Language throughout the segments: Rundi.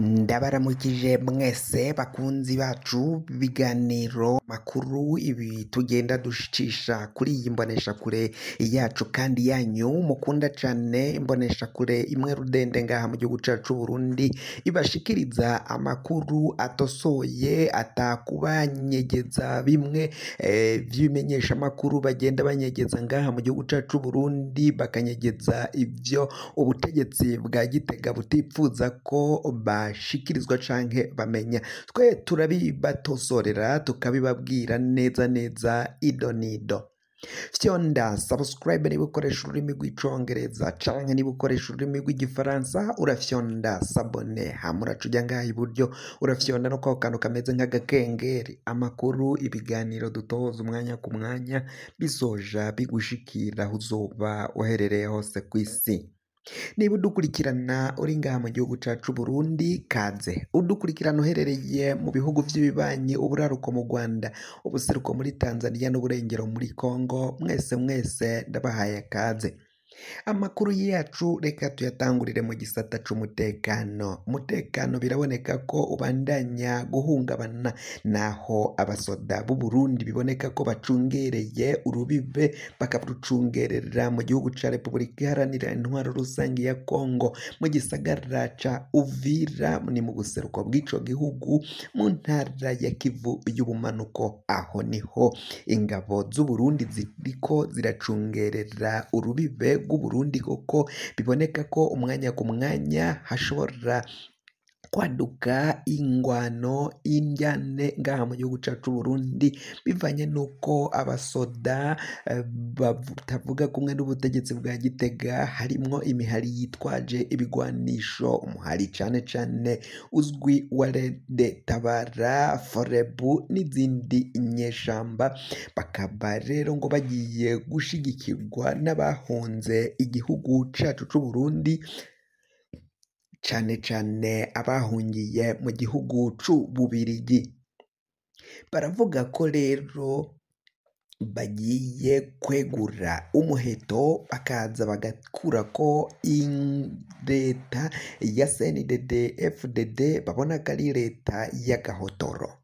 Ndabaramukije mwese bakunzi bacu b'ibiganiro makuru ibi tugenda dushicisha kuri iyi mboneshakure yacu kandi yanyu mukunda cane, imboneshakure imwe rudende ngaha mu gihugu cacu Burundi ibashikiriza amakuru atosoye atakubanyegeza bimwe vy'ibimenyesha amakuru bagenda banyegeza ngaha mu gihugu cacu Burundi, bakanyegeza ivyo ubutegetsi bwa Gitega butipfuza ko bashikirizwa canke bamenya. Twe turabibatosorera tukabibabwira neza neza ido nido. Fyonda subscribe niba ukoresha ururimi rw'icongereza canke niba ukoresha ururimi rw'igifaransa urafyonda sabone, hama uraca uja ngaha iburyo urafyonda no kwa kantu kameze nk'agakengeri, amakuru ibiganiro dutoza umwanya ku mwanya bizoja bigushikira aho uzoba uherereye hose kw'isi. Niba udukurikirana uri ngaha mu gihugu cacu Burundi kaze, udukurikirana uherereye mu bihugu vy'ibibanyi uburaruko mu Rwanda, ubuseruko muri Tanzania n'uburengero muri Congo, mwese ndabahaye kaze. Amakuru yacu reka tuyatangurire mu gisata c'umutekano. Umutekano biraboneka ko ubandanya guhungabana, naho abasoda b'u Burundi biboneka ko bacungereye urubibe bakarucungerera mu gihugu ca Repubulika Iharanira Intwaro Rusangi ya Congo, mu gisagara ca Uvira ni mu buseruko bw'ico gihugu mu ntara ya Kivu y'ubumanuko. Aho niho ingabo z'u Burundi ziriko ziracungerera urubibe Burundi koko biboneka ko umwanya ku mwanya hashobora kwaduka ingwano indyane ngaha mu gihugu cacu Burundi, bivanye nuko abasoda batavuga kumwe n'ubutegetsi bwa Gitega, harimwo imihari yitwaje ibigwanisho, umuhari cane cane uzwi wa Rede Tabara, Forebu n'izindi inyeshamba, bakaba rero ngo bagiye gushigikirwa n'abahunze igihugu cacu c'u Burundi, cane cane abahungiye mu gihugu c'Ububirigi. Baravuga ko rero bagiye kwegura umuheto bakaza bagakurako leta ya CNDD FDD babona ko ari leta y'agahotoro.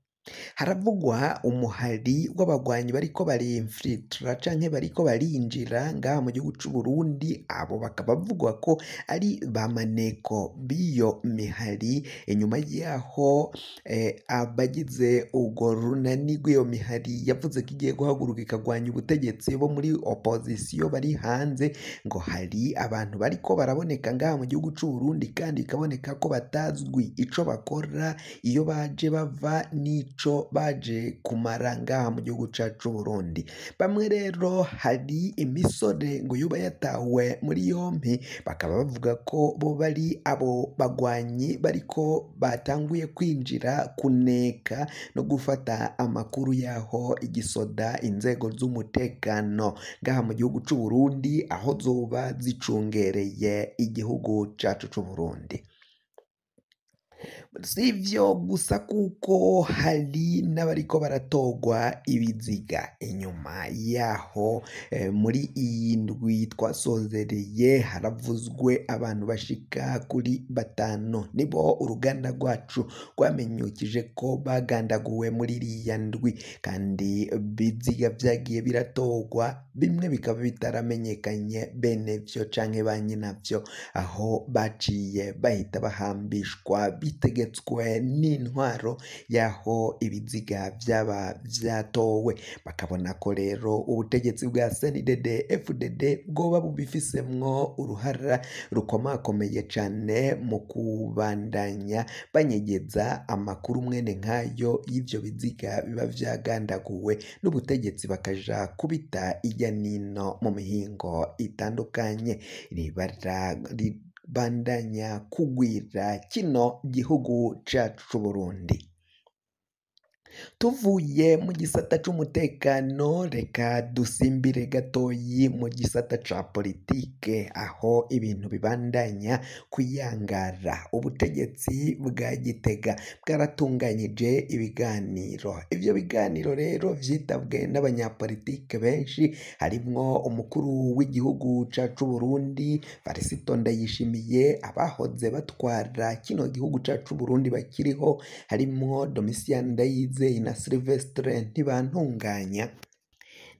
Haravugwa umuhari w'abagwanyi bariko barinfiltra canke bariko barinjira ngaha mu gihugu c'u Burundi, abo bakaba bavugwa ko ari ba maneko b'iyo mihari. Inyuma yaho abagize urwo runani rw'iyo mihari yavuze ko igiye guhaguruka ikagwanya ubutegetsi bo muri opposition bari hanze, ngo hari abantu bariko baraboneka ngaha mu gihugu c'u Burundi kandi ikaboneka ko batazwi ico bakora, iyo baje bava nico baje kumara ngaha mu gihugu cacu Burundi. Bamwe rero hari imisore ngo yuba yatawe muri yompi, bakaba bavuga ko bo bari abo bagwanyi bariko batanguye kwinjira kuneka no gufata amakuru yaho igisoda inzego z'umutekano ngaha mu gihugu c'u Burundi aho zoba zicungereye igihugu cacu c'u Burundi. Sivyo gusa kuko hari n'abariko baratogwa ibiziga inyuma yaho muri iyi ndwi twasozereye haravuzwe abantu bashika kuri 5 nibo uruganda rwacu rwamenyukije ko bagandaguwe muri iriya ndwi, kandi biziga vyagiye biratogwa, bimwe bikaba bitaramenyekanye bene vyo canke ba nyinavyo, aho baciye bahita bahambishwa bitegetswe n'intwaro yaho ibiziga vyaba vyatowe. Bakabona ko rero ubutegetsi bwa CNDD FDD bwoba bubifisemwo uruhara rukomakomeye cane mu kubandanya banyegeza amakuru mwene nkayo y'ivyo biziga biba vyagandaguwe n'ubutegetsi, bakaja kubita irya nino mu mihingo itandukanye. Ribara bandanya kugwira kino gihugu cacu c'u Burundi. Tuvuye mu gisata c'umutekano reka dusimbire gatoyi mu gisata ca politike aho ibintu bibandanya kuyangara. Ubutegetsi bwa Gitega bwaratunganyije ibiganiro. Ivyo biganiro rero vyitabwe n'abanyapolitike benshi harimwo umukuru w'igihugu cacu Burundi Varisito Ndayishimiye, abahoze batwara kino gihugu cacu Burundi bakiriho harimwo Domitien Ndayizeye na Sylvestre Ntibantunganya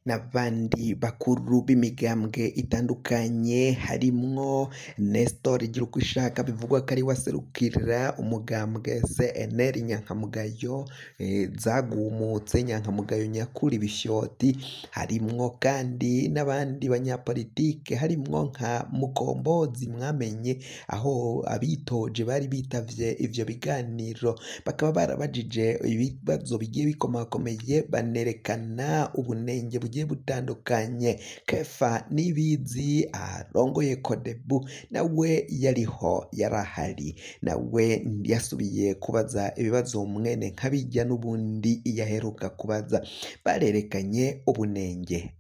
n'abandi bakuru b'imigambwe itandukanye harimwo Nestor Girukishaka bivugwa ko ari waserukira umugambwe CNL Nyankamugayo, zagumutse Nyankamugayo nyakuri Bishyoti, harimwo kandi n'abandi banyapolitike harimwo nka Mukombozi mwamenye aho abitoje bari bitavye ivyo biganiro bakaba barabajije ibibazo bigiye bikomakomeye banerekana ubunenge bugiye butandukanye. Kefa Nibizi arongoye Kodebu nawe yariho yarahari, nawe yasubiye kubaza ibibazo mwene nkabijya n'ubundi yaheruka kubaza, barerekanye ubunenge.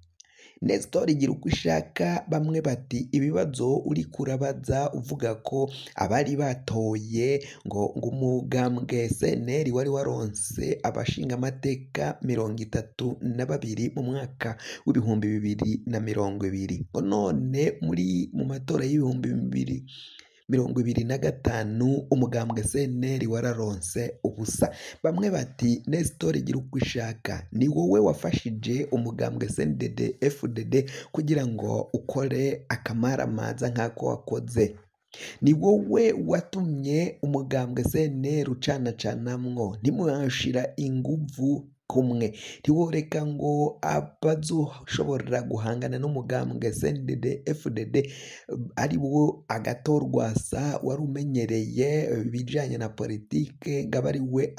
Nestor Girukishaka bamwe bati ibibazo uri kurabaza uvuga ko abari batoye ngo umugambwe CNL wari waronse abashinga amateka 32 mu mwaka w'ibihumbi 2020 ngo none mu matora y'ibihumbi 2025 umugambwe CNL wararonse ubusa. Bamwe bati Nestor Girukishaka ni wowe wafashije umugambwe CNDD FDD kugira ngo ukore akamaramaza nk'ako wakoze, ni wowe watumye umugambwe CNL ucanacanamwo, ntimwashira inguvu kumwe, ntiworeka ngo abazoshobora guhangana n'umugambwe CNDD FDD ari wo agatorwasa wari umenyereye ibijanye na politike ngaba ari we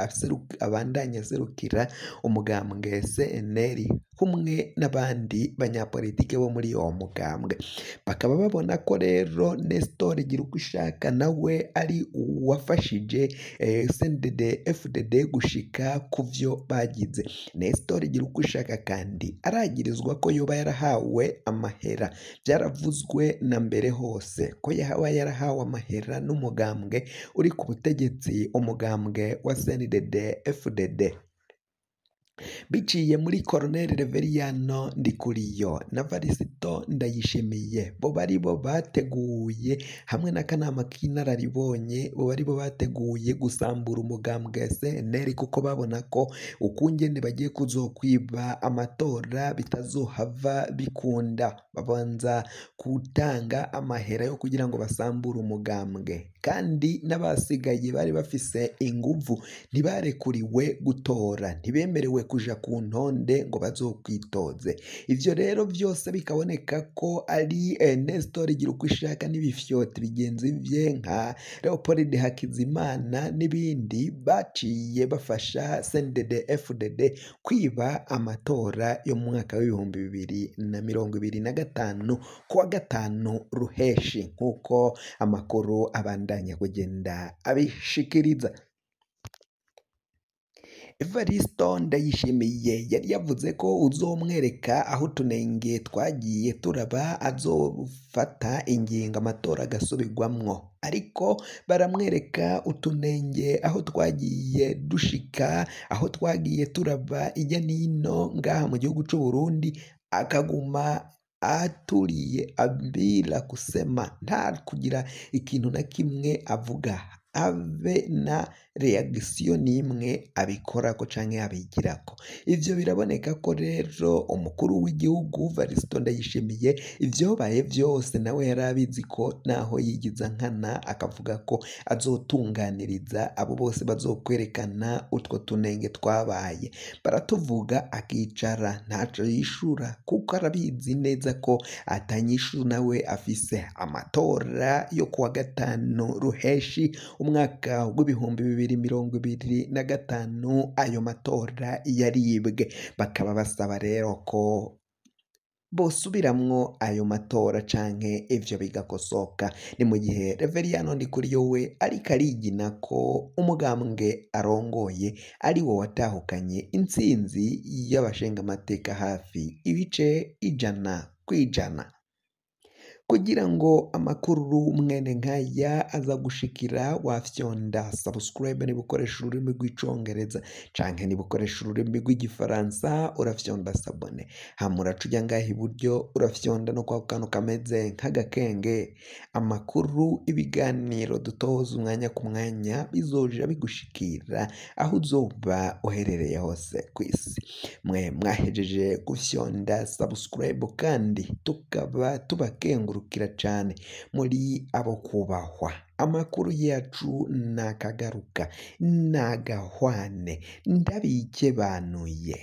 abandanya aserukira umugambwe CNL kumwe n'abandi banyapolitike bo muri uwo mugambwe. Bakaba babona ko rero Nestor Girukishaka nawe ari uwafashije CNDD FDD gushika kuvyo bagize. Nestor Girukishaka kandi aragirizwa ko yoba yarahawe amahera, byaravuzwe na mbere hose ko yaba yarahawe amahera n'umugambwe uri ku butegetsi, umugambwe wa CNDD FDD. Biciye muri Colonel Reveriyano Ndikuriyo na Varisito Ndayishimiye, bo bari bo bateguye hamwe n'akanama k'inararibonye, bo bari bo bateguye gusambura umugambwe CNL kuko babona ko ukungene bagiye kuzokwiba amatora bitazohava bikunda. Babanza gutanga amahera yo kugira ngo basambure umugambwe, kandi n'abasigaye bari bafise inguvu ntibarekuriwe gutora, ntibemerewe kuja ku ntonde ngo bazokwitoze. Ivyo rero byose bikaboneka ko ari Nestor Girukishaka n'ibifyoti bigenzi vye nka Leopold Hakizimana n'ibindi baciye bafasha CNDD FDD kwiba amatora yo mu mwaka w'ibihumbi 2025 kuwa 5 Ruheshi nk'uko amakuru abandanya kugenda abishikiriza. Evaristo Ndayishimiye yari yavuze ko uzomwereka aho utunenge twagiye turaba azofata ingingo amatora agasubirwamwo, ariko baramwereka utunenge aho twagiye dushika, aho twagiye turaba ijya nino ngaha mu gihugu c'u Burundi, akaguma aturiye abira kusema nta kugira ikintu na kimwe avuga, ave na reaction nimwe abikorako canke abigirako. Ivyo biraboneka ko rero umukuru w'igihugu Varisito Ndayishimiye ivyobaye vyose nawe yarabizi ko naho yigiza nkana akavuga ko azotunganiriza abo bose bazokwerekana utwo tunenge twabaye, baratuvuga akicara ntaco yishura kuko arabizi neza ko atanyishu nawe afise. Amatora yo kuwa 5 Ruheshi umwaka w'ibihumbi 2025 ayo matora yaribwe. Bakaba basaba rero ko bosubiramwo ayo matora canke ivyo bigakosoka. Ni mu gihe Reveriyano Ndikuriyo we ariko arigina ko umugambwe arongoye ari wo watahukanye intsinzi y'abashingamateka hafi ibice 100%. Kugira ngo amakuru mwene nkaya aza gushikira wafyonda subscribe niba ukoresha ururimi rw'icongereza canke niba ukoresha ururimi rw'igifaransa urafyonda sabone, hama uraca uja ngaha iburyo urafyonda no kwa kantu kameze nk'agakenge. Amakuru ibiganiro dutoza umwanya ku mwanya bizoja bigushikira aho uzoba uherereye hose kw'isi. Mwe mwahejeje gufyonda subscribe kandi tukaba tubakengurukira cane muri abo kubahwa. Amakuru yacu nakagaruka nagahwane ndabikebanuye.